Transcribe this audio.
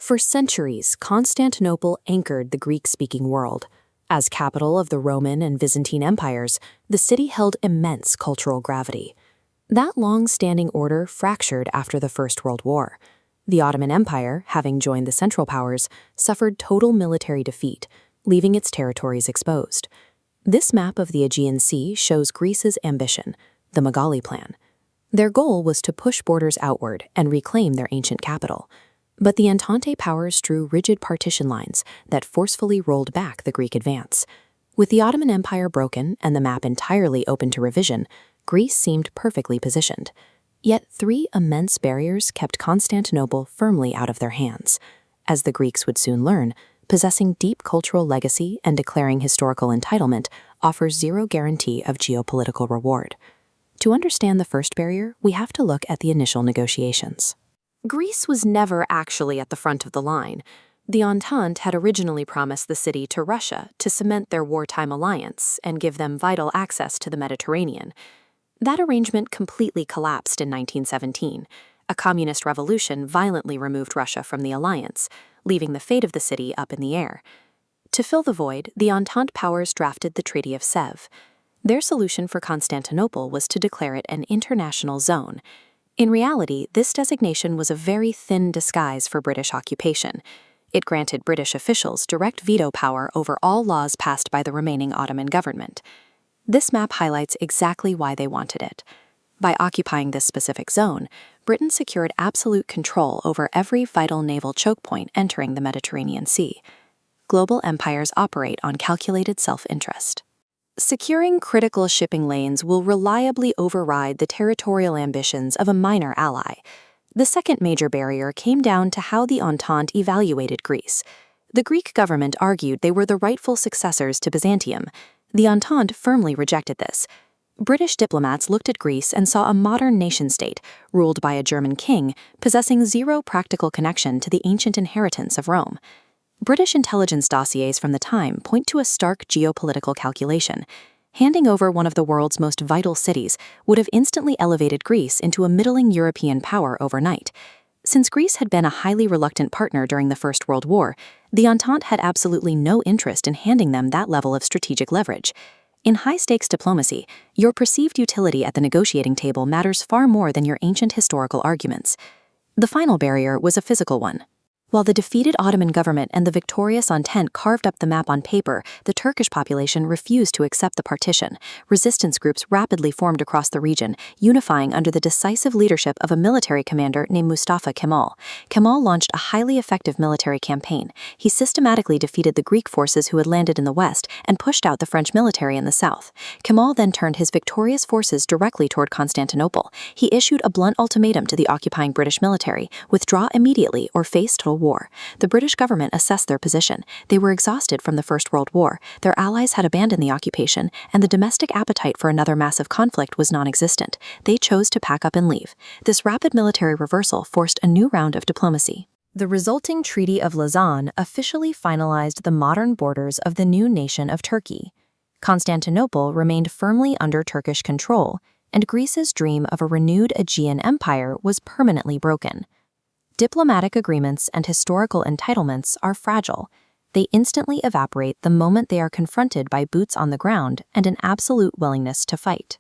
For centuries, Constantinople anchored the Greek-speaking world. As capital of the Roman and Byzantine empires, the city held immense cultural gravity. That long-standing order fractured after the First World War. The Ottoman Empire, having joined the Central Powers, suffered total military defeat, leaving its territories exposed. This map of the Aegean Sea shows Greece's ambition, the Megali Plan. Their goal was to push borders outward and reclaim their ancient capital. But the Entente powers drew rigid partition lines that forcefully rolled back the Greek advance. With the Ottoman Empire broken and the map entirely open to revision, Greece seemed perfectly positioned. Yet 3 immense barriers kept Constantinople firmly out of their hands. As the Greeks would soon learn, possessing deep cultural legacy and declaring historical entitlement offers zero guarantee of geopolitical reward. To understand the first barrier, we have to look at the initial negotiations. Greece was never actually at the front of the line. The Entente had originally promised the city to Russia to cement their wartime alliance and give them vital access to the Mediterranean. That arrangement completely collapsed in 1917. A communist revolution violently removed Russia from the alliance, leaving the fate of the city up in the air. To fill the void, the Entente powers drafted the Treaty of Sèvres. Their solution for Constantinople was to declare it an international zone. In reality, this designation was a very thin disguise for British occupation. It granted British officials direct veto power over all laws passed by the remaining Ottoman government. This map highlights exactly why they wanted it. By occupying this specific zone, Britain secured absolute control over every vital naval choke point entering the Mediterranean Sea. Global empires operate on calculated self-interest. Securing critical shipping lanes will reliably override the territorial ambitions of a minor ally. The second major barrier came down to how the Entente evaluated Greece. The Greek government argued they were the rightful successors to Byzantium. The Entente firmly rejected this. British diplomats looked at Greece and saw a modern nation-state, ruled by a German king, possessing zero practical connection to the ancient inheritance of Rome. British intelligence dossiers from the time point to a stark geopolitical calculation. Handing over one of the world's most vital cities would have instantly elevated Greece into a middling European power overnight. Since Greece had been a highly reluctant partner during the First World War, the Entente had absolutely no interest in handing them that level of strategic leverage. In high-stakes diplomacy, your perceived utility at the negotiating table matters far more than your ancient historical arguments. The final barrier was a physical one. While the defeated Ottoman government and the victorious Entente carved up the map on paper, the Turkish population refused to accept the partition. Resistance groups rapidly formed across the region, unifying under the decisive leadership of a military commander named Mustafa Kemal. Kemal launched a highly effective military campaign. He systematically defeated the Greek forces who had landed in the west and pushed out the French military in the south. Kemal then turned his victorious forces directly toward Constantinople. He issued a blunt ultimatum to the occupying British military: withdraw immediately or face total war. The British government assessed their position. They were exhausted from the First World War, their allies had abandoned the occupation, and the domestic appetite for another massive conflict was non-existent. They chose to pack up and leave. This rapid military reversal forced a new round of diplomacy. The resulting Treaty of Lausanne officially finalized the modern borders of the new nation of Turkey. Constantinople remained firmly under Turkish control, and Greece's dream of a renewed Aegean Empire was permanently broken. Diplomatic agreements and historical entitlements are fragile. They instantly evaporate the moment they are confronted by boots on the ground and an absolute willingness to fight.